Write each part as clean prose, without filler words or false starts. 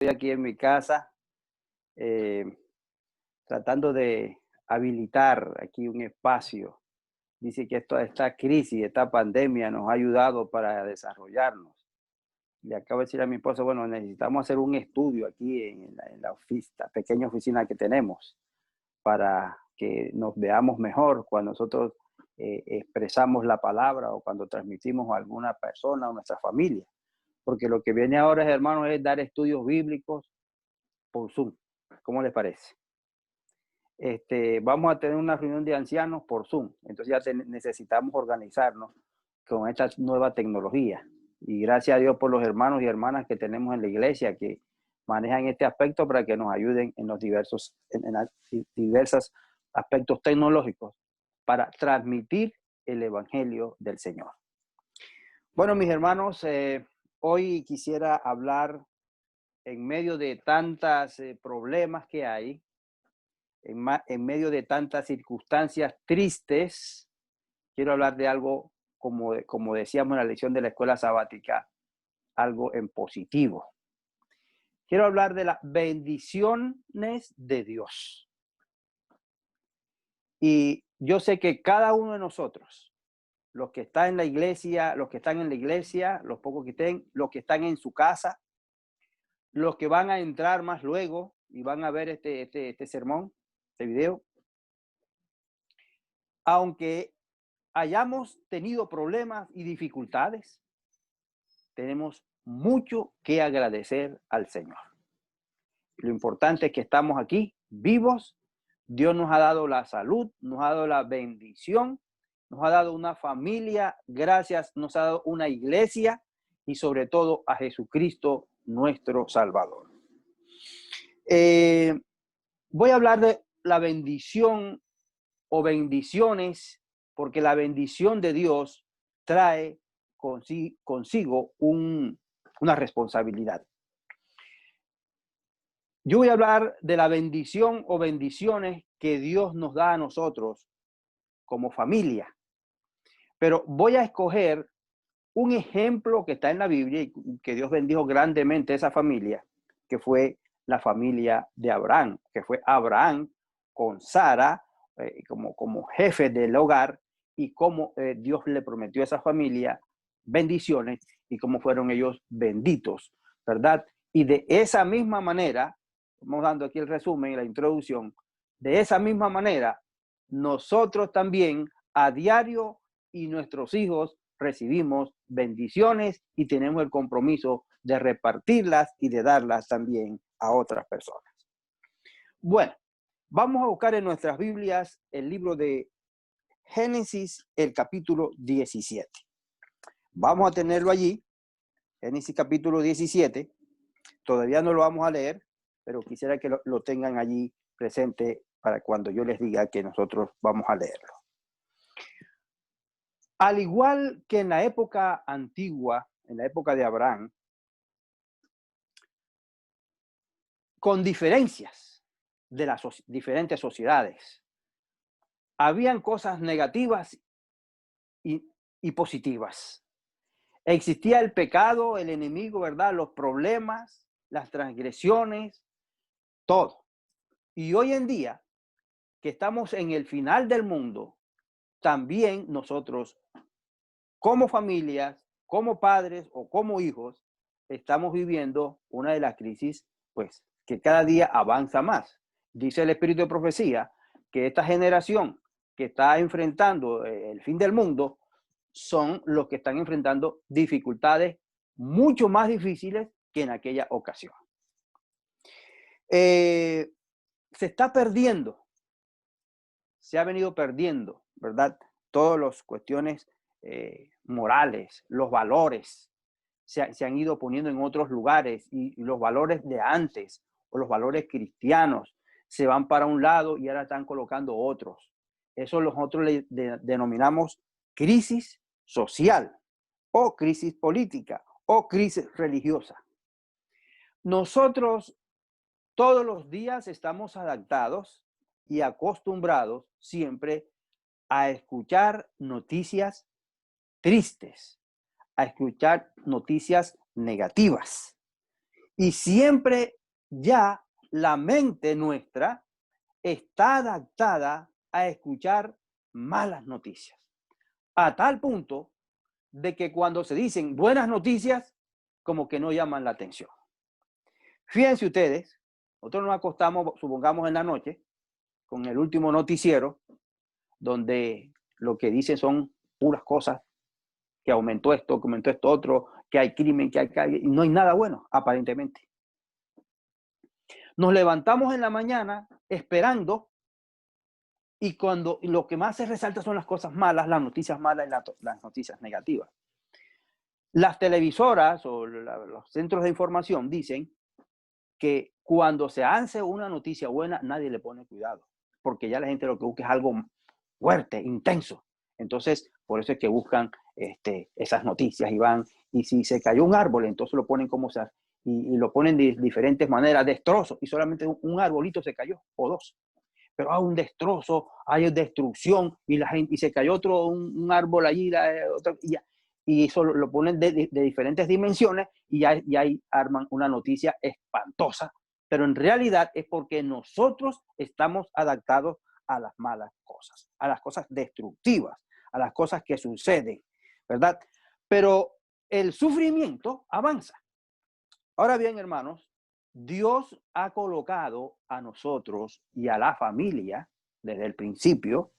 Estoy aquí en mi casa eh, tratando de habilitar aquí un espacio. Dice que esta crisis, esta pandemia nos ha ayudado para desarrollarnos. Le acabo de decir a mi esposo, bueno, necesitamos hacer un estudio aquí en la pequeña oficina que tenemos para que nos veamos mejor cuando nosotros expresamos la palabra o cuando transmitimos a alguna persona o nuestra familia. Porque lo que viene ahora, hermanos, es dar estudios bíblicos por Zoom. ¿Cómo les parece? Vamos a tener una reunión de ancianos por Zoom. Entonces ya necesitamos organizarnos con esta nueva tecnología. Y gracias a Dios por los hermanos y hermanas que tenemos en la iglesia que manejan este aspecto para que nos ayuden en los diversos aspectos tecnológicos para transmitir el evangelio del Señor. Bueno, mis hermanos, hoy quisiera hablar en medio de tantos problemas que hay, en medio de tantas circunstancias tristes, quiero hablar de algo, como decíamos en la lección de la escuela sabática, algo en positivo. Quiero hablar de las bendiciones de Dios. Y yo sé que cada uno de nosotros, los que están en la iglesia, los que están en la iglesia, los pocos que estén, los que están en su casa, los que van a entrar más luego y van a ver este sermón, este video, aunque hayamos tenido problemas y dificultades, tenemos mucho que agradecer al Señor. Lo importante es que estamos aquí vivos. Dios nos ha dado la salud, nos ha dado la bendición, nos ha dado una familia, gracias, nos ha dado una iglesia y sobre todo a Jesucristo, nuestro Salvador. Voy a hablar de la bendición o bendiciones, porque la bendición de Dios trae consigo una responsabilidad. Yo voy a hablar de la bendición o bendiciones que Dios nos da a nosotros como familia, pero voy a escoger un ejemplo que está en la Biblia y que Dios bendijo grandemente a esa familia, que fue la familia de Abraham, que fue Abraham con Sara como jefe del hogar y cómo Dios le prometió a esa familia bendiciones y cómo fueron ellos benditos, ¿verdad? Y de esa misma manera, estamos dando aquí el resumen y la introducción, de esa misma manera, nosotros también a diario y nuestros hijos recibimos bendiciones y tenemos el compromiso de repartirlas y de darlas también a otras personas. Bueno, vamos a buscar en nuestras Biblias el libro de Génesis, el capítulo 17. Vamos a tenerlo allí, Génesis capítulo 17. Todavía no lo vamos a leer, pero quisiera que lo tengan allí presente para cuando yo les diga que nosotros vamos a leerlo. Al igual que en la época antigua, en la época de Abraham, con diferencias de las diferentes sociedades, habían cosas negativas y positivas. Existía el pecado, el enemigo, ¿verdad? Los problemas, las transgresiones, todo. Y hoy en día, que estamos en el final del mundo, también nosotros, como familias, como padres o como hijos, estamos viviendo una de las crisis, pues, que cada día avanza más. Dice el Espíritu de Profecía que esta generación que está enfrentando el fin del mundo son los que están enfrentando dificultades mucho más difíciles que en aquella ocasión. Se está perdiendo, se ha venido perdiendo, ¿verdad? Todas las cuestiones morales, los valores se han ido poniendo en otros lugares y los valores de antes o los valores cristianos se van para un lado y ahora están colocando otros. Eso nosotros le denominamos crisis social o crisis política o crisis religiosa. Nosotros todos los días estamos adaptados y acostumbrados siempre a escuchar noticias tristes, a escuchar noticias negativas. Y siempre ya la mente nuestra está adaptada a escuchar malas noticias. A tal punto de que cuando se dicen buenas noticias, como que no llaman la atención. Fíjense ustedes, nosotros nos acostamos, supongamos en la noche, con el último noticiero, donde lo que dicen son puras cosas, que aumentó esto, que aumentó esto otro, que hay crimen, y no hay nada bueno, aparentemente. Nos levantamos en la mañana esperando, y cuando lo que más se resalta son las cosas malas, las noticias malas y las noticias negativas. Las televisoras o los centros de información dicen que cuando se hace una noticia buena, nadie le pone cuidado, porque ya la gente lo que busca es algo fuerte, intenso. Entonces, por eso es que buscan esas noticias y si se cayó un árbol, entonces lo ponen como sea, y lo ponen de diferentes maneras, destrozos, y solamente un arbolito se cayó, o dos. Pero hay un destrozo, hay destrucción, y se cayó un árbol allí, y eso lo ponen de diferentes dimensiones, y ahí arman una noticia espantosa, pero en realidad es porque nosotros estamos adaptados a las malas cosas, a las cosas destructivas, a las cosas que suceden, ¿verdad? Pero el sufrimiento avanza. Ahora bien, hermanos, Dios ha colocado a nosotros y a la familia desde el principio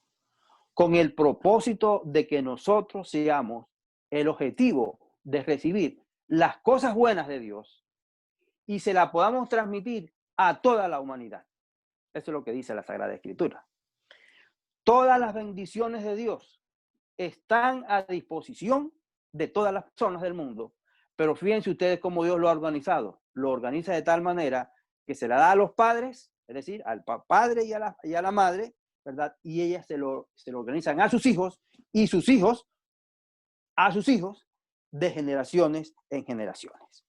con el propósito de que nosotros seamos el objetivo de recibir las cosas buenas de Dios y se las podamos transmitir a toda la humanidad. Eso es lo que dice la Sagrada Escritura. Todas las bendiciones de Dios están a disposición de todas las personas del mundo, pero fíjense ustedes cómo Dios lo ha organizado. Lo organiza de tal manera que se la da a los padres, es decir, al padre y a la madre, ¿verdad? Y ellas se lo organizan a sus hijos y sus hijos a sus hijos de generaciones en generaciones.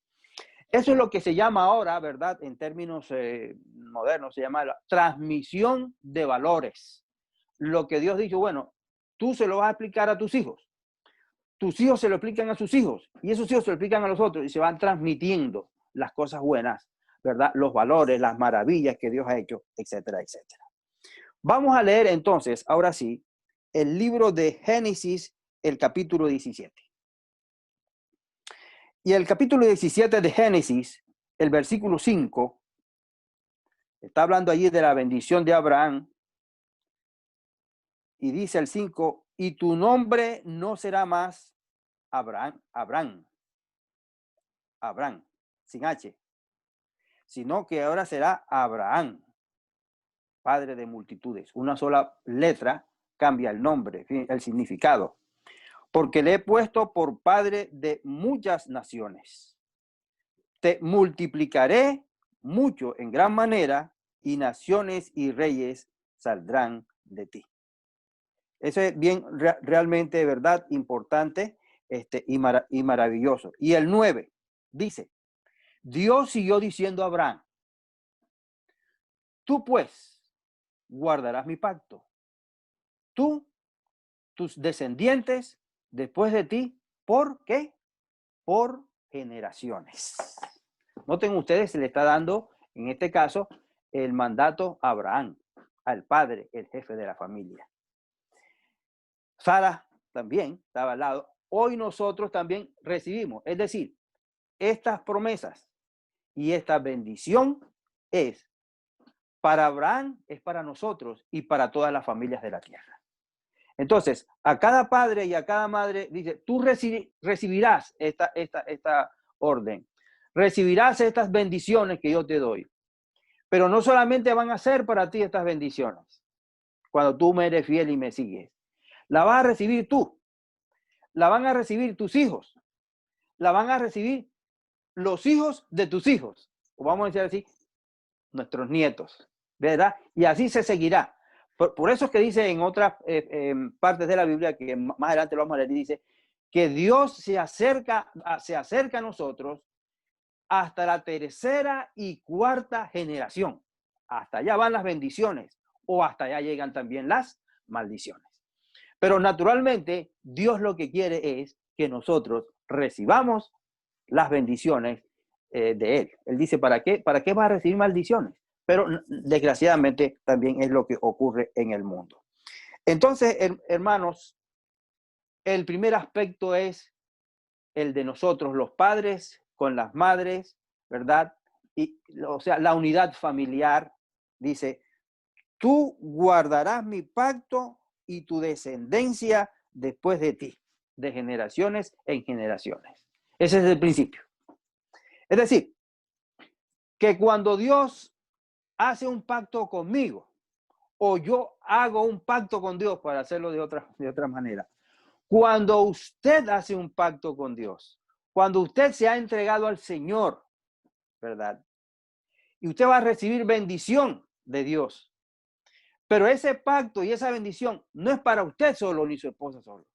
Eso es lo que se llama ahora, ¿verdad? En términos modernos, se llama la transmisión de valores. Lo que Dios dijo, bueno, tú se lo vas a explicar a tus hijos se lo explican a sus hijos, y esos hijos se lo explican a los otros, y se van transmitiendo las cosas buenas, ¿verdad? Los valores, las maravillas que Dios ha hecho, etcétera, etcétera. Vamos a leer entonces, ahora sí, el libro de Génesis, el capítulo 17. Y el capítulo 17 de Génesis, el versículo 5, está hablando allí de la bendición de Abraham, y dice el 5, y tu nombre no será más Abraham, sin H, sino que ahora será Abraham, padre de multitudes. Una sola letra cambia el nombre, el significado. Porque le he puesto por padre de muchas naciones. Te multiplicaré mucho en gran manera, y naciones y reyes saldrán de ti. Eso es bien, realmente, verdad, importante y maravilloso. Y el 9 dice, Dios siguió diciendo a Abraham, tú pues guardarás mi pacto, tú, tus descendientes después de ti, ¿por qué? Por generaciones. Noten ustedes, se le está dando, en este caso, el mandato a Abraham, al padre, el jefe de la familia. Sara también estaba al lado. Hoy nosotros también recibimos, es decir, estas promesas y esta bendición es para Abraham, es para nosotros y para todas las familias de la tierra. Entonces, a cada padre y a cada madre dice, tú recibirás esta orden, recibirás estas bendiciones que yo te doy. Pero no solamente van a ser para ti estas bendiciones, cuando tú me eres fiel y me sigues. La vas a recibir tú, la van a recibir tus hijos, la van a recibir los hijos de tus hijos, o vamos a decir así, nuestros nietos, ¿verdad? Y así se seguirá. Por eso es que dice en otras partes de la Biblia, que más adelante lo vamos a leer, dice que Dios se acerca a nosotros hasta la tercera y cuarta generación. Hasta allá van las bendiciones o hasta allá llegan también las maldiciones. Pero naturalmente Dios lo que quiere es que nosotros recibamos las bendiciones de él. Él dice, ¿para qué vas a recibir maldiciones? Pero desgraciadamente también es lo que ocurre en el mundo. Entonces, hermanos, el primer aspecto es el de nosotros, los padres con las madres, ¿verdad? Y, o sea, la unidad familiar. Dice, tú guardarás mi pacto y tu descendencia después de ti, de generaciones en generaciones. Ese es el principio. Es decir, que cuando Dios hace un pacto conmigo, o yo hago un pacto con Dios, para hacerlo de otra manera, cuando usted hace un pacto con Dios, cuando usted se ha entregado al Señor, ¿verdad? Y usted va a recibir bendición de Dios. Pero ese pacto y esa bendición no es para usted solo ni su esposa solo.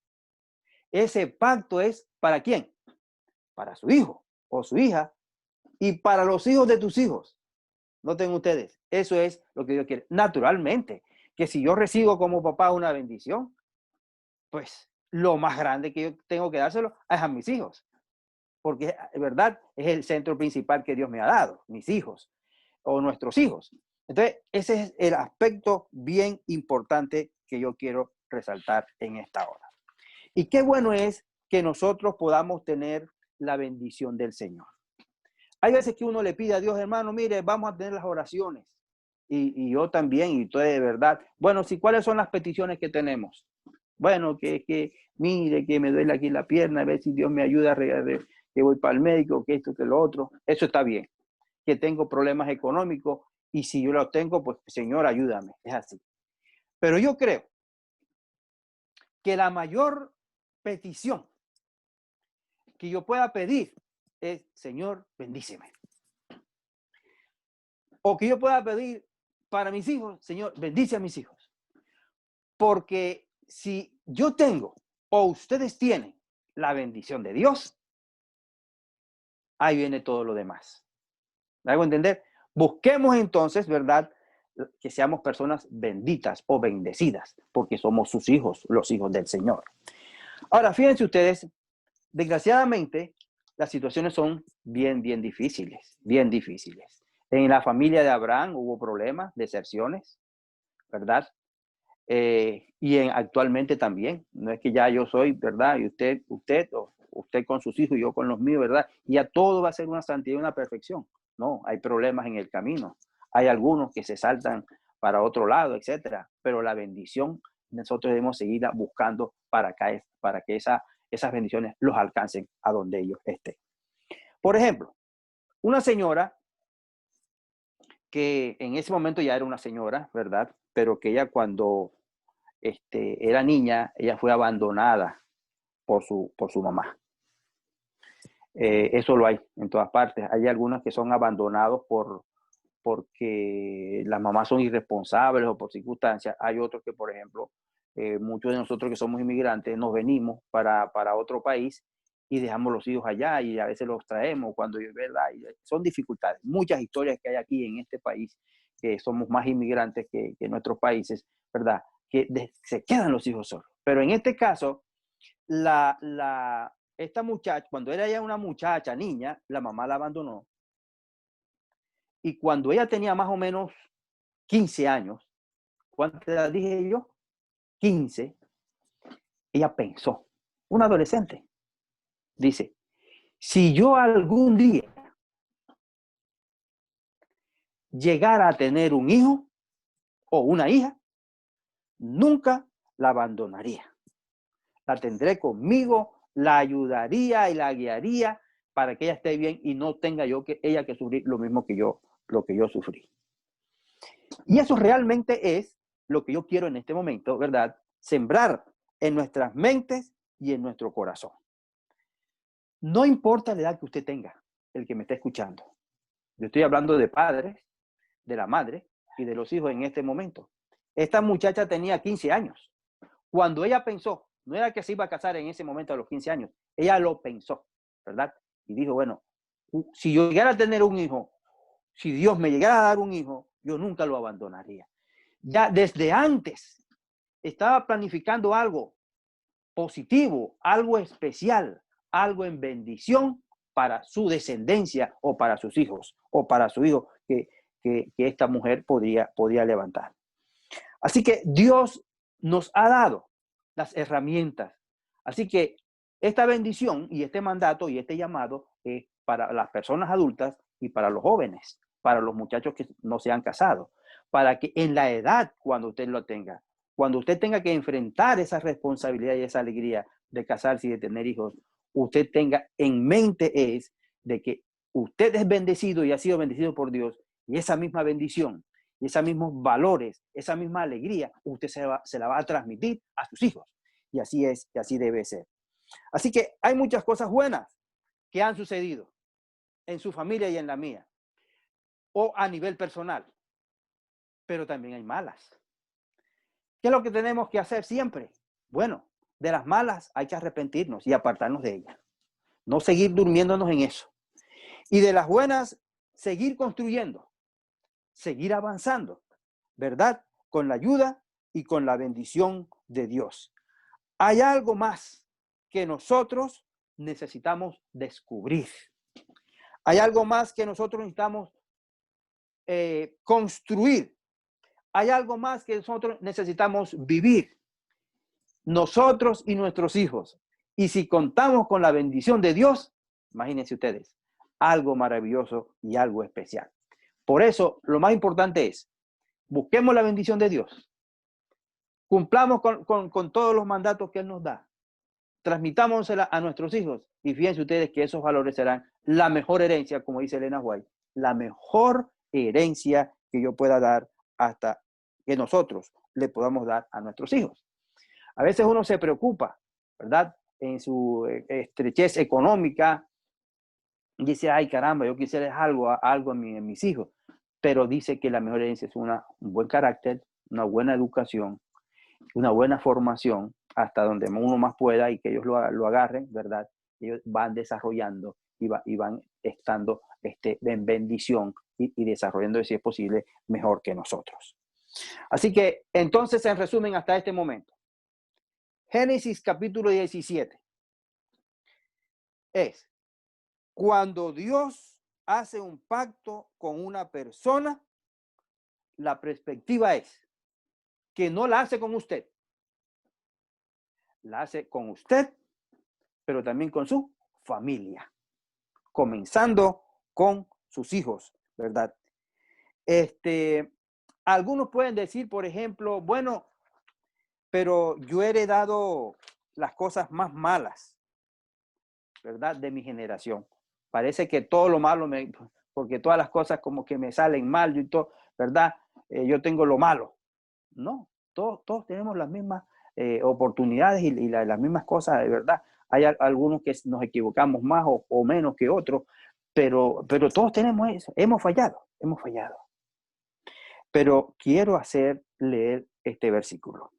Ese pacto es ¿para quién? Para su hijo o su hija y para los hijos de tus hijos. Noten ustedes, eso es lo que Dios quiere. Naturalmente, que si yo recibo como papá una bendición, pues lo más grande que yo tengo que dárselo es a mis hijos. Porque, ¿verdad? Es el centro principal que Dios me ha dado, mis hijos o nuestros hijos. Entonces, ese es el aspecto bien importante que yo quiero resaltar en esta hora. Y qué bueno es que nosotros podamos tener la bendición del Señor. Hay veces que uno le pide a Dios, hermano, mire, vamos a tener las oraciones. Y yo también, y todo de verdad. Bueno, sí, ¿cuáles son las peticiones que tenemos? Bueno, que mire, que me duele aquí la pierna, a ver si Dios me ayuda, que voy para el médico, que esto, que lo otro. Eso está bien. Que tengo problemas económicos y si yo los tengo, pues Señor, ayúdame. Es así. Pero yo creo que la mayor petición que yo pueda pedir es, Señor, bendíceme. O que yo pueda pedir para mis hijos, Señor, bendice a mis hijos. Porque si yo tengo o ustedes tienen la bendición de Dios, ahí viene todo lo demás. ¿Me hago entender? Busquemos entonces, ¿verdad? Que seamos personas benditas o bendecidas, porque somos sus hijos, los hijos del Señor. Ahora, fíjense ustedes, desgraciadamente, las situaciones son bien difíciles, bien difíciles. En la familia de Abraham hubo problemas, deserciones, ¿verdad? Y actualmente también, no es que ya yo soy, ¿verdad? Y usted con sus hijos y yo con los míos, ¿verdad? Y ya todo va a ser una santidad y una perfección. No, hay problemas en el camino. Hay algunos que se saltan para otro lado, etcétera. Pero la bendición nosotros debemos seguir buscando para que esas bendiciones los alcancen a donde ellos estén. Por ejemplo, una señora que en ese momento ya era una señora, ¿verdad? Pero que ella cuando era niña, ella fue abandonada por su mamá. Eso lo hay en todas partes. Hay algunas que son abandonados porque las mamás son irresponsables o por circunstancias. Hay otros que, por ejemplo, muchos de nosotros que somos inmigrantes nos venimos para otro país y dejamos los hijos allá y a veces los traemos cuando es verdad. Y son dificultades. Muchas historias que hay aquí en este país, que somos más inmigrantes que en nuestros países, ¿verdad? Que se quedan los hijos solos. Pero en este caso, esta muchacha, cuando era ya una muchacha, niña, la mamá la abandonó. Y cuando ella tenía más o menos 15 años, ¿cuántas edad dije yo? 15, ella pensó, una adolescente, dice, si yo algún día llegara a tener un hijo o una hija, nunca la abandonaría. La tendré conmigo, la ayudaría y la guiaría para que ella esté bien y no tenga ella que sufrir lo mismo que yo, lo que yo sufrí. Y eso realmente es lo que yo quiero en este momento, ¿verdad? Sembrar en nuestras mentes y en nuestro corazón. No importa la edad que usted tenga, el que me está escuchando. Yo estoy hablando de padres, de la madre y de los hijos en este momento. Esta muchacha tenía 15 años. Cuando ella pensó, no era que se iba a casar en ese momento a los 15 años, ella lo pensó, ¿verdad? Y dijo, bueno, si yo llegara a tener un hijo, si Dios me llegara a dar un hijo, yo nunca lo abandonaría. Ya desde antes estaba planificando algo positivo, algo especial, algo en bendición para su descendencia o para sus hijos o para su hijo que esta mujer podría levantar. Así que Dios nos ha dado las herramientas. Así que esta bendición y este mandato y este llamado es para las personas adultas y para los jóvenes, para los muchachos que no se han casado, para que en la edad, cuando usted lo tenga, cuando usted tenga que enfrentar esa responsabilidad y esa alegría de casarse y de tener hijos, usted tenga en mente es de que usted es bendecido y ha sido bendecido por Dios, y esa misma bendición y esos mismos valores, esa misma alegría, usted se la va a transmitir a sus hijos. Y así es, y así debe ser. Así que hay muchas cosas buenas que han sucedido en su familia y en la mía, o a nivel personal, pero también hay malas. ¿Qué es lo que tenemos que hacer siempre? Bueno, de las malas hay que arrepentirnos y apartarnos de ellas. No seguir durmiéndonos en eso. Y de las buenas, seguir construyendo, seguir avanzando, ¿verdad? Con la ayuda y con la bendición de Dios. Hay algo más que nosotros necesitamos descubrir. Hay algo más que nosotros necesitamos construir. Hay algo más que nosotros necesitamos vivir. Nosotros y nuestros hijos. Y si contamos con la bendición de Dios, imagínense ustedes, algo maravilloso y algo especial. Por eso, lo más importante es, busquemos la bendición de Dios. Cumplamos con todos los mandatos que Él nos da. Transmitámosela a nuestros hijos. Y fíjense ustedes que esos valores serán la mejor herencia, como dice Elena White, la mejor herencia que yo pueda dar hasta que nosotros le podamos dar a nuestros hijos. A veces uno se preocupa, ¿verdad? En su estrechez económica, dice, ay caramba, yo quisiera algo a mis hijos, pero dice que la mejor herencia es un buen carácter, una buena educación, una buena formación, hasta donde uno más pueda y que ellos lo agarren, ¿verdad? Ellos van desarrollando y van estando en bendición y desarrollando, si es posible, mejor que nosotros. Así que, entonces, en resumen, hasta este momento, Génesis capítulo 17 es cuando Dios hace un pacto con una persona, la perspectiva es que no la hace con usted, la hace con usted, pero también con su familia, comenzando con sus hijos, ¿verdad? Algunos pueden decir, por ejemplo, bueno, pero yo he heredado las cosas más malas, ¿verdad? De mi generación. Parece que todo lo malo, porque todas las cosas como que me salen mal, y todo, ¿verdad? Yo tengo lo malo. No, todos tenemos las mismas oportunidades y las mismas cosas, de verdad. Hay algunos que nos equivocamos más o menos que otros, pero todos tenemos eso. Hemos fallado. Pero quiero leer este versículo.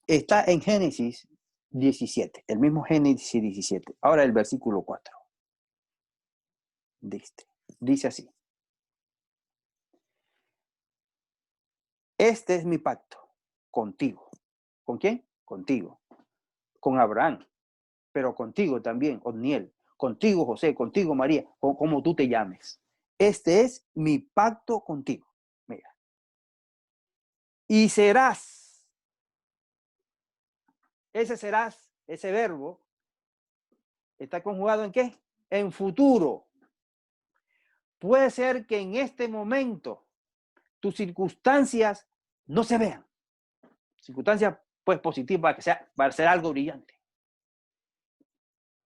Está en Génesis 17, el mismo Génesis 17. Ahora el versículo 4. Dice así. Este es mi pacto contigo. ¿Con quién? Contigo. Con Abraham, pero contigo también, Otniel. Contigo, José, contigo, María, como tú te llames. Este es mi pacto contigo. Mira. Y serás. Ese serás, ese verbo, ¿está conjugado en qué? En futuro. Puede ser que en este momento tus circunstancias no se vean. Circunstancias, pues, positivas, para ser algo brillante.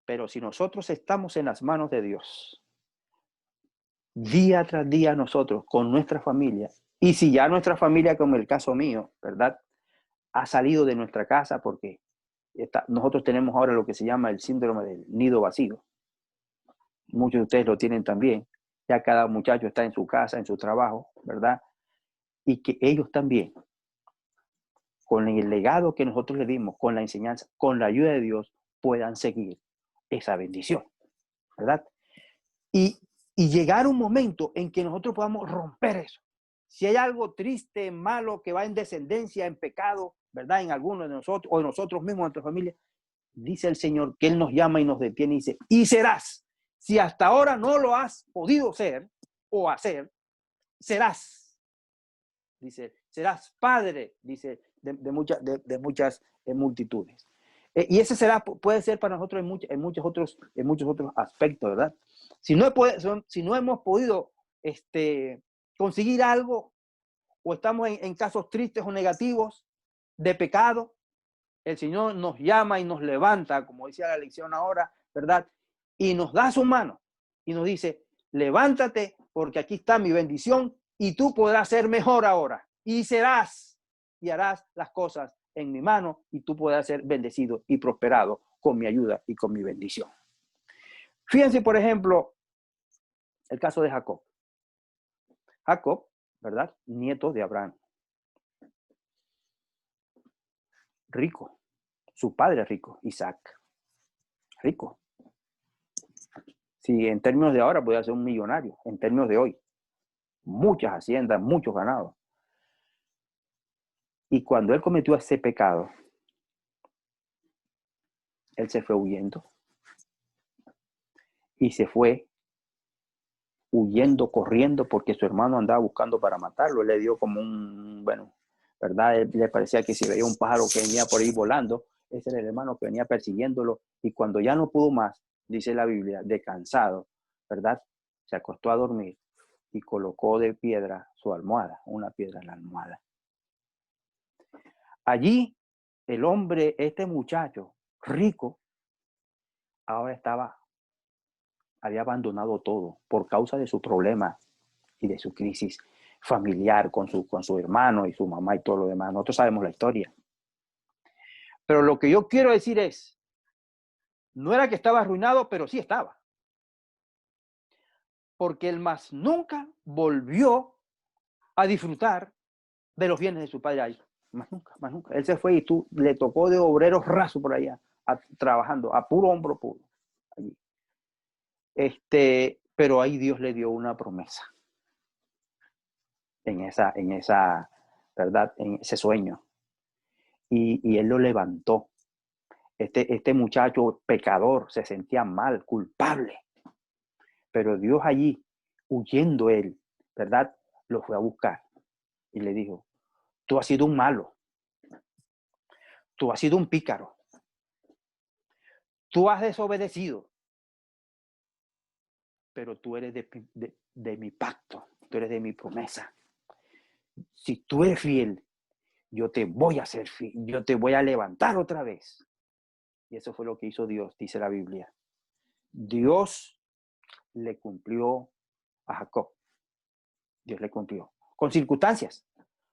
Pero si nosotros estamos en las manos de Dios, día tras día nosotros, con nuestra familia, y si ya nuestra familia, como el caso mío, ¿verdad?, ha salido de nuestra casa porque nosotros tenemos ahora lo que se llama el síndrome del nido vacío. Muchos de ustedes lo tienen también. Ya cada muchacho está en su casa, en su trabajo, ¿verdad? Y que ellos también, con el legado que nosotros le dimos, con la enseñanza, con la ayuda de Dios, puedan seguir esa bendición, ¿verdad? Y llegar un momento en que nosotros podamos romper eso. Si hay algo triste, malo, que va en descendencia, en pecado, ¿verdad? En alguno de nosotros, o en nosotros mismos, en nuestra familia, dice el Señor que Él nos llama y nos detiene y dice, y serás. Si hasta ahora no lo has podido ser o hacer, serás. Dice, serás padre, dice, de muchas multitudes. Y ese será, puede ser para nosotros en muchos otros aspectos, ¿verdad? Si no hemos podido conseguir algo, o estamos en casos tristes o negativos de pecado, el Señor nos llama y nos levanta, como decía la lección ahora, ¿verdad? Y nos da su mano y nos dice, levántate porque aquí está mi bendición y tú podrás ser mejor ahora. Y serás y harás las cosas en mi mano y tú podrás ser bendecido y prosperado con mi ayuda y con mi bendición. Fíjense, por ejemplo, el caso de Jacob. Jacob, ¿verdad? Nieto de Abraham. Rico. Su padre rico, Isaac. Rico. Si en términos de ahora podría ser un millonario, en términos de hoy. Muchas haciendas, muchos ganados. Y cuando él cometió ese pecado, él se fue huyendo. Y se fue huyendo, corriendo, porque su hermano andaba buscando para matarlo. Él le dio como ¿verdad? Él le parecía que si veía un pájaro que venía por ahí volando, ese era el hermano que venía persiguiéndolo. Y cuando ya no pudo más, dice la Biblia, de cansado, ¿verdad? Se acostó a dormir y colocó de piedra su almohada, una piedra en la almohada. Allí, el hombre, este muchacho rico, ahora había abandonado todo por causa de su problema y de su crisis familiar con su hermano y su mamá y todo lo demás. Nosotros sabemos la historia. Pero lo que yo quiero decir es, no era que estaba arruinado, pero sí estaba. Porque él más nunca volvió a disfrutar de los bienes de su padre ahí. Más nunca, más nunca. Él se fue y le tocó de obrero raso por allá, trabajando a puro hombro puro. Allí. Pero ahí Dios le dio una promesa. En esa, ¿verdad? En ese sueño. Y él lo levantó. Este muchacho pecador se sentía mal, culpable. Pero Dios allí, huyendo él, ¿verdad? Lo fue a buscar y le dijo, tú has sido un malo. Tú has sido un pícaro. Tú has desobedecido. Pero tú eres de mi pacto. Tú eres de mi promesa. Si tú eres fiel, yo te voy a hacer fiel. Yo te voy a levantar otra vez. Y eso fue lo que hizo Dios, dice la Biblia. Dios le cumplió a Jacob. Dios le cumplió. Con circunstancias.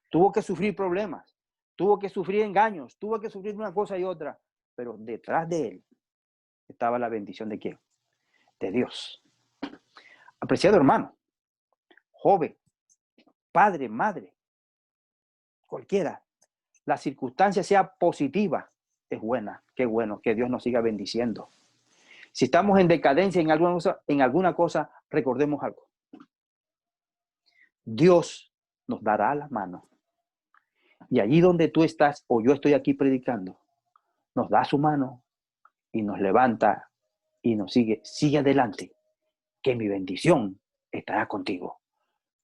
Tuvo que sufrir problemas. Tuvo que sufrir engaños. Tuvo que sufrir una cosa y otra. Pero detrás de él estaba la bendición de ¿quién? De Dios. Apreciado hermano, joven, padre, madre, cualquiera, la circunstancia sea positiva, es buena. Qué bueno que Dios nos siga bendiciendo. Si estamos en decadencia en alguna cosa, recordemos algo. Dios nos dará la mano. Y allí donde tú estás o yo estoy aquí predicando, nos da su mano y nos levanta y nos sigue adelante, que mi bendición estará contigo.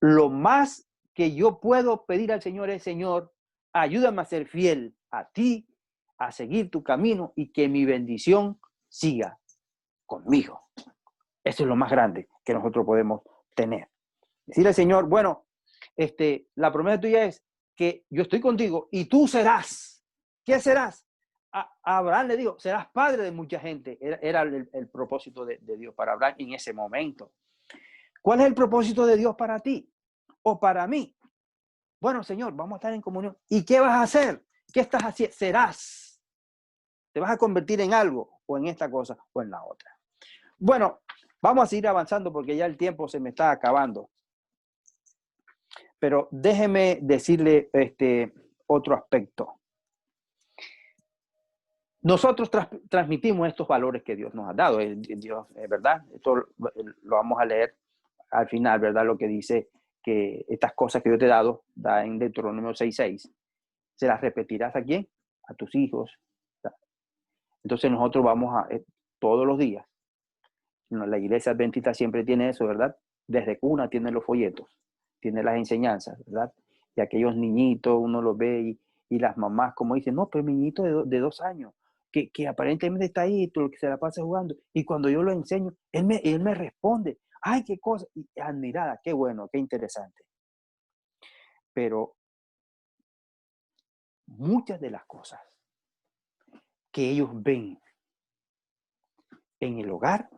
Lo más que yo puedo pedir al Señor es, Señor, ayúdame a ser fiel a ti, a seguir tu camino y que mi bendición siga conmigo. Eso es lo más grande que nosotros podemos tener. Decirle al Señor, bueno, la promesa tuya es que yo estoy contigo y tú serás. ¿Qué serás? A Abraham le dijo, serás padre de mucha gente. Era el propósito de Dios para Abraham en ese momento. ¿Cuál es el propósito de Dios para ti o para mí? Bueno, Señor, vamos a estar en comunión. ¿Y qué vas a hacer? ¿Qué estás haciendo? Serás. Te vas a convertir en algo, o en esta cosa, o en la otra. Bueno, vamos a seguir avanzando porque ya el tiempo se me está acabando. Pero déjeme decirle otro aspecto. Nosotros transmitimos estos valores que Dios nos ha dado. Dios, ¿verdad? Esto lo vamos a leer al final, ¿verdad? Lo que dice que estas cosas que yo te he dado, da en Deuteronomio 6:6, ¿se las repetirás a quién? A tus hijos. Entonces nosotros vamos a, todos los días, la iglesia adventista siempre tiene eso, ¿verdad? Desde cuna tiene los folletos, tiene las enseñanzas, ¿verdad? Y aquellos niñitos, uno los ve y las mamás como dicen, no, pero mi niñito de 2 años, que aparentemente está ahí, todo lo que se la pasa jugando, y cuando yo lo enseño, él me responde, ay, qué cosa, y admirada, qué bueno, qué interesante. Pero muchas de las cosas que ellos ven en el hogar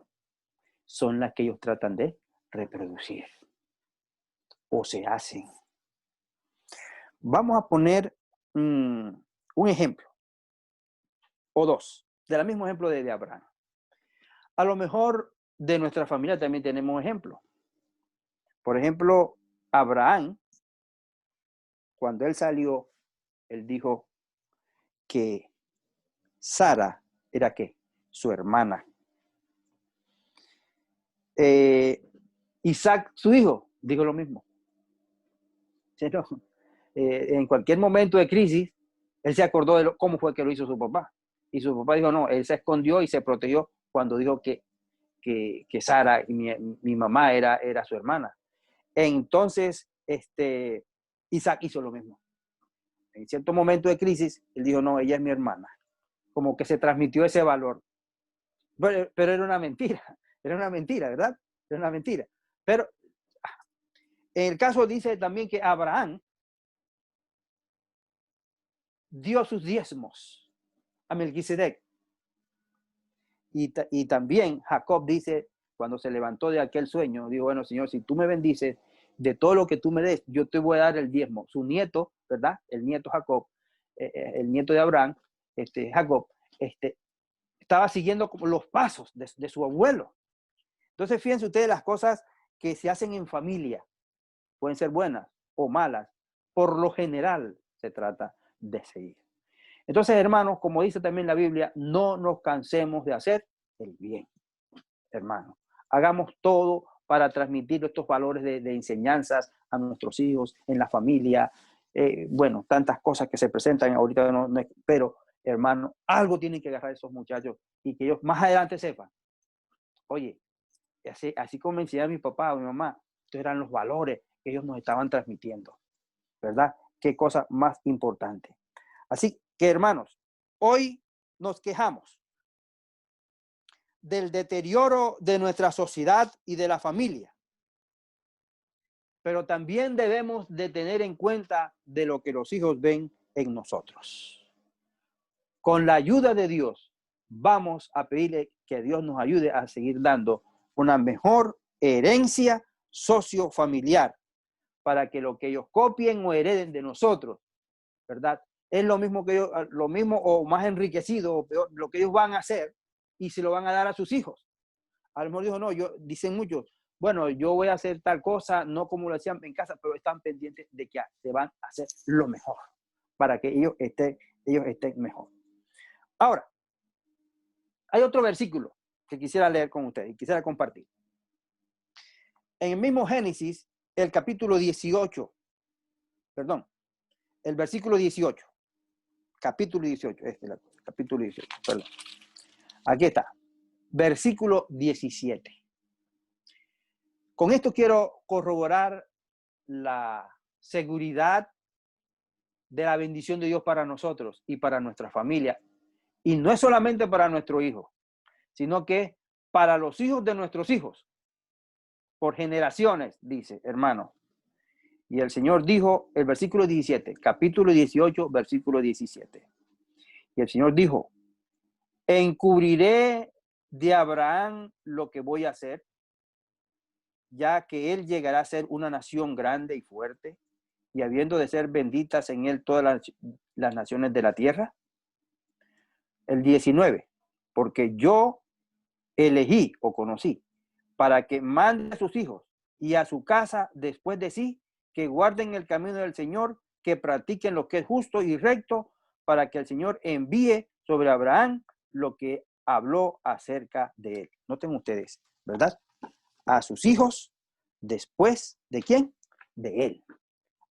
son las que ellos tratan de reproducir o se hacen. Vamos a poner un ejemplo o dos del mismo ejemplo de Abraham. A lo mejor de nuestra familia también tenemos ejemplos. Por ejemplo, Abraham, cuando él salió, él dijo que Sara era ¿qué? Su hermana. Isaac, su hijo, dijo lo mismo. ¿Sí, no? En cualquier momento de crisis, él se acordó de cómo fue que lo hizo su papá. Y su papá dijo, no, él se escondió y se protegió cuando dijo que Sara, mi mamá, era su hermana. Entonces, Isaac hizo lo mismo. En cierto momento de crisis, él dijo, no, ella es mi hermana. Como que se transmitió ese valor. Pero era una mentira, ¿verdad? Era una mentira. Pero en el caso dice también que Abraham dio sus diezmos a Melquisedec. Y también Jacob dice, cuando se levantó de aquel sueño, dijo, bueno, Señor, si tú me bendices, de todo lo que tú me des, yo te voy a dar el diezmo. Su nieto, ¿verdad? El nieto Jacob, el nieto de Abraham, Jacob, estaba siguiendo como los pasos de su abuelo. Entonces, fíjense ustedes las cosas que se hacen en familia. Pueden ser buenas o malas. Por lo general, se trata de seguir. Entonces, hermanos, como dice también la Biblia, no nos cansemos de hacer el bien, hermanos. Hagamos todo para transmitir estos valores de enseñanzas a nuestros hijos, en la familia. Bueno, tantas cosas que se presentan ahorita, pero, hermano, algo tienen que agarrar esos muchachos y que ellos más adelante sepan. Oye, así como me enseñaba mi papá o mi mamá, estos eran los valores que ellos nos estaban transmitiendo, ¿verdad? Qué cosa más importante. Así que, hermanos, hoy nos quejamos del deterioro de nuestra sociedad y de la familia, pero también debemos de tener en cuenta de lo que los hijos ven en nosotros. Con la ayuda de Dios, vamos a pedirle que Dios nos ayude a seguir dando una mejor herencia sociofamiliar para que lo que ellos copien o hereden de nosotros, ¿verdad? Es lo mismo que ellos, lo mismo o más enriquecido o peor, lo que ellos van a hacer y se lo van a dar a sus hijos. A lo mejor dijo, no, dicen muchos, bueno, yo voy a hacer tal cosa, no como lo hacían en casa, pero están pendientes de que se van a hacer lo mejor para que ellos estén mejor. Ahora, hay otro versículo que quisiera leer con ustedes y quisiera compartir. En el mismo Génesis, el capítulo 18, perdón, el versículo 18, capítulo 18, capítulo 18, perdón. Aquí está, versículo 17. Con esto quiero corroborar la seguridad de la bendición de Dios para nosotros y para nuestra familia. Y no es solamente para nuestro hijo, sino que para los hijos de nuestros hijos, por generaciones, dice, hermano. Y el Señor dijo, el versículo 17, capítulo 18, versículo 17. Y el Señor dijo, encubriré de Abraham lo que voy a hacer, ya que él llegará a ser una nación grande y fuerte, y habiendo de ser benditas en él todas las naciones de la tierra. El 19, porque yo elegí o conocí para que mande a sus hijos y a su casa después de sí, que guarden el camino del Señor, que practiquen lo que es justo y recto, para que el Señor envíe sobre Abraham lo que habló acerca de él. Noten ustedes, ¿verdad? A sus hijos después de ¿quién? De él.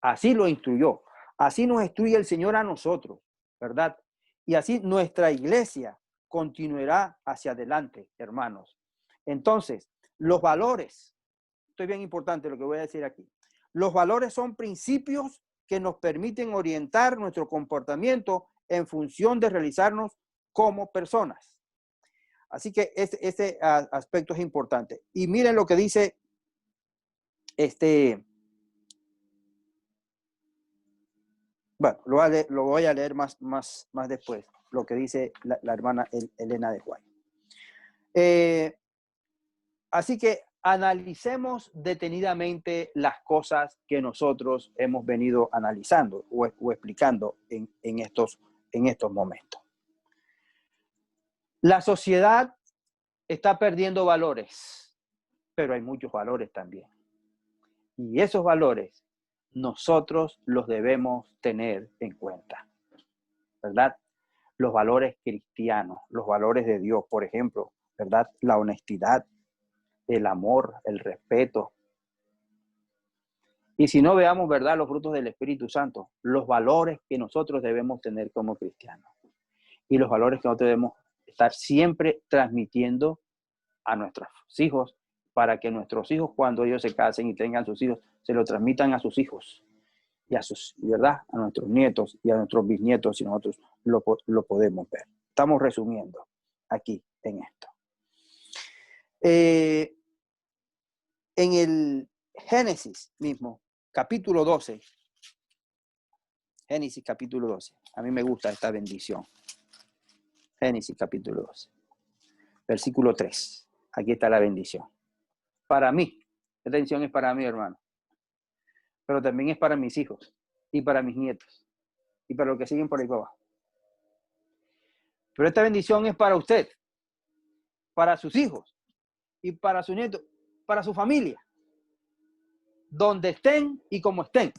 Así lo instruyó. Así nos instruye el Señor a nosotros, ¿verdad? Y así nuestra iglesia continuará hacia adelante, hermanos. Entonces, los valores, esto es bien importante lo que voy a decir aquí. Los valores son principios que nos permiten orientar nuestro comportamiento en función de realizarnos como personas. Así que este aspecto es importante. Y miren lo que dice bueno, lo voy a leer más después, lo que dice la hermana Elena de White. Así que analicemos detenidamente las cosas que nosotros hemos venido analizando o explicando en estos momentos. La sociedad está perdiendo valores, pero hay muchos valores también. Y esos valores nosotros los debemos tener en cuenta, ¿verdad? Los valores cristianos, los valores de Dios, por ejemplo, ¿verdad? La honestidad, el amor, el respeto. Y si no, veamos, ¿verdad?, los frutos del Espíritu Santo, los valores que nosotros debemos tener como cristianos y los valores que nosotros debemos estar siempre transmitiendo a nuestros hijos, para que nuestros hijos, cuando ellos se casen y tengan sus hijos, se lo transmitan a sus hijos y a sus, ¿verdad?, a nuestros nietos y a nuestros bisnietos, si nosotros lo podemos ver. Estamos resumiendo aquí en esto. En el Génesis mismo, capítulo 12, Génesis capítulo 12, a mí me gusta esta bendición. Génesis capítulo 12, versículo 3, aquí está la bendición. Para mí, esta bendición es para mí, hermano, pero también es para mis hijos y para mis nietos y para los que siguen por ahí para abajo. Pero esta bendición es para usted, para sus hijos y para sus nietos, para su familia, donde estén y como estén.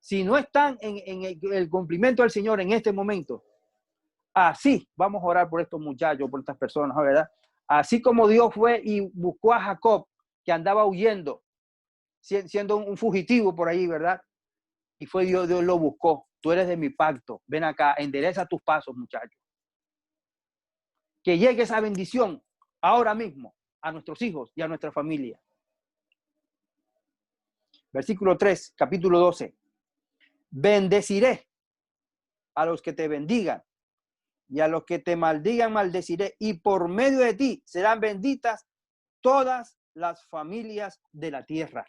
Si no están en el cumplimiento del Señor en este momento, así vamos a orar por estos muchachos, por estas personas, ¿verdad? Así como Dios fue y buscó a Jacob, que andaba huyendo, siendo un fugitivo por ahí, ¿verdad? Y fue Dios lo buscó. Tú eres de mi pacto. Ven acá, endereza tus pasos, muchachos. Que llegue esa bendición ahora mismo a nuestros hijos y a nuestra familia. Versículo 3, capítulo 12. Bendeciré a los que te bendigan y a los que te maldigan maldeciré, y por medio de ti serán benditas todas las familias de la tierra.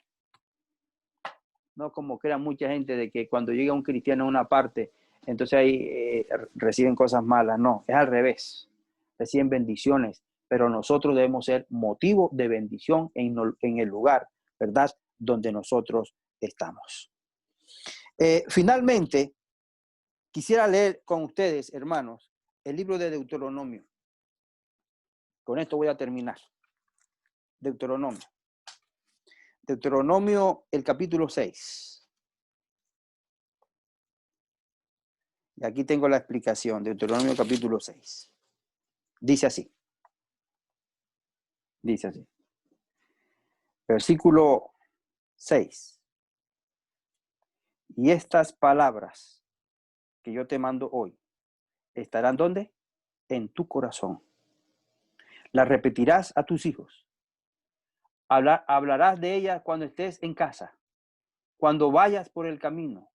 No como crea mucha gente de que cuando llega un cristiano a una parte, entonces ahí reciben cosas malas. No, es al revés. Reciben bendiciones, pero nosotros debemos ser motivo de bendición en el lugar, ¿verdad?, donde nosotros estamos. Finalmente, quisiera leer con ustedes, hermanos, el libro de Deuteronomio. Con esto voy a terminar. Deuteronomio. Deuteronomio, el capítulo 6. Y aquí tengo la explicación. Deuteronomio, capítulo 6. Dice así. Dice así. Versículo 6. Y estas palabras que yo te mando hoy estarán ¿dónde? En tu corazón. Las repetirás a tus hijos. Hablarás de ellas cuando estés en casa, cuando vayas por el camino,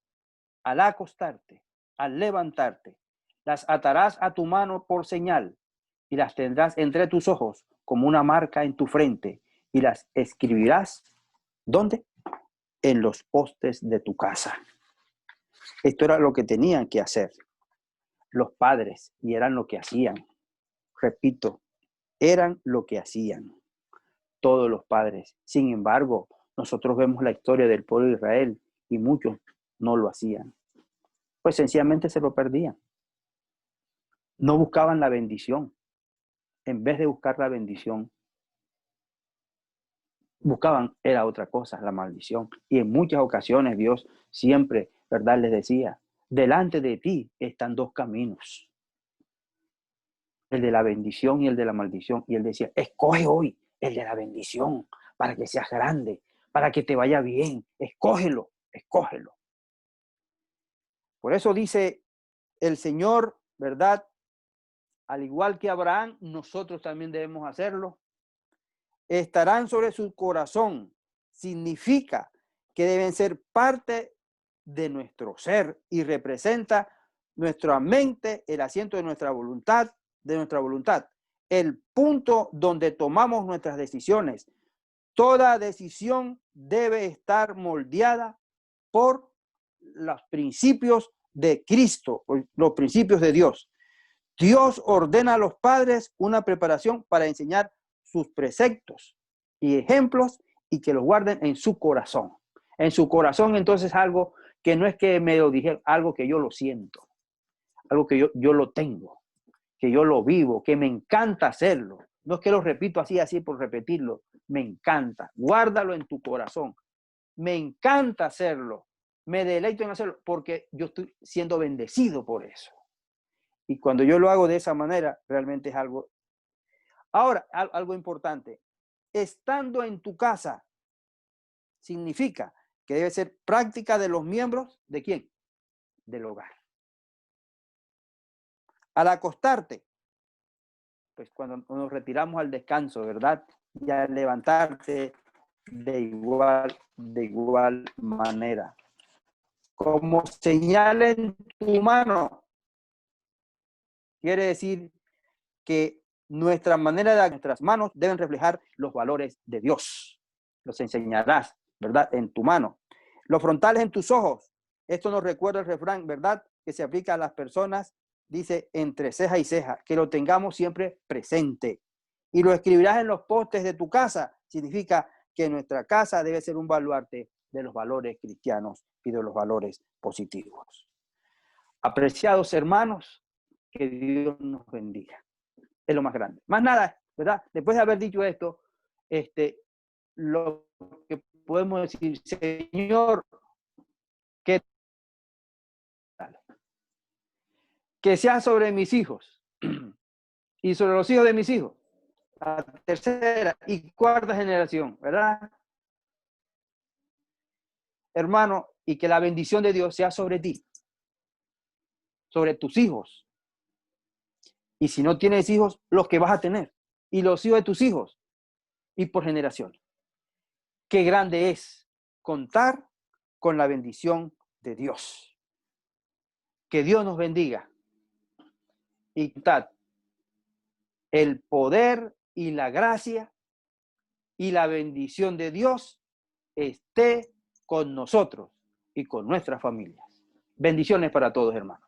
al acostarte, al levantarte. Las atarás a tu mano por señal y las tendrás entre tus ojos como una marca en tu frente y las escribirás ¿dónde? En los postes de tu casa. Esto era lo que tenían que hacer los padres y eran lo que hacían. Repito, eran lo que hacían todos los padres. Sin embargo, nosotros vemos la historia del pueblo de Israel y muchos no lo hacían. Pues sencillamente se lo perdían. No buscaban la bendición. En vez de buscar la bendición, buscaban era otra cosa, la maldición. Y en muchas ocasiones Dios siempre, ¿verdad?, les decía, delante de ti están dos caminos, el de la bendición y el de la maldición. Y él decía, escoge hoy el de la bendición para que seas grande, para que te vaya bien. Escógelo, escógelo. Por eso dice el Señor, ¿verdad?, al igual que Abraham, nosotros también debemos hacerlo. Estarán sobre su corazón. Significa que deben ser parte de nuestro ser y representa nuestra mente, el asiento de nuestra voluntad, el punto donde tomamos nuestras decisiones. Toda decisión debe estar moldeada por los principios de Cristo, los principios de Dios. Dios ordena a los padres una preparación para enseñar sus preceptos y ejemplos y que los guarden en su corazón. En su corazón, entonces, algo que no es que me lo dijeron, algo que yo lo siento, algo que yo lo tengo, que yo lo vivo, que me encanta hacerlo. No es que lo repito así por repetirlo, me encanta. Guárdalo en tu corazón. Me encanta hacerlo, me deleito en hacerlo porque yo estoy siendo bendecido por eso. Y cuando yo lo hago de esa manera, realmente es algo. Ahora, algo importante. Estando en tu casa significa que debe ser práctica de los miembros ¿de quién? Del hogar. Al acostarte, pues cuando nos retiramos al descanso, ¿verdad? Y al levantarte de igual manera. Como señal en tu mano, quiere decir que nuestra manera de nuestras manos deben reflejar los valores de Dios. Los enseñarás, ¿verdad? En tu mano. Los frontales en tus ojos. Esto nos recuerda el refrán, ¿verdad? Que se aplica a las personas, dice, entre ceja y ceja, que lo tengamos siempre presente. Y lo escribirás en los postes de tu casa. Significa que nuestra casa debe ser un baluarte de los valores cristianos y de los valores positivos. Apreciados hermanos, que Dios nos bendiga. Es lo más grande. Más nada, ¿verdad? Después de haber dicho esto, lo que podemos decir, Señor, que sea sobre mis hijos y sobre los hijos de mis hijos, la tercera y cuarta generación, ¿verdad? Hermano, y que la bendición de Dios sea sobre ti, sobre tus hijos. Y si no tienes hijos, los que vas a tener. Y los hijos de tus hijos. Y por generación. Qué grande es contar con la bendición de Dios. Que Dios nos bendiga. Y contad el poder y la gracia y la bendición de Dios esté con nosotros y con nuestras familias. Bendiciones para todos, hermanos.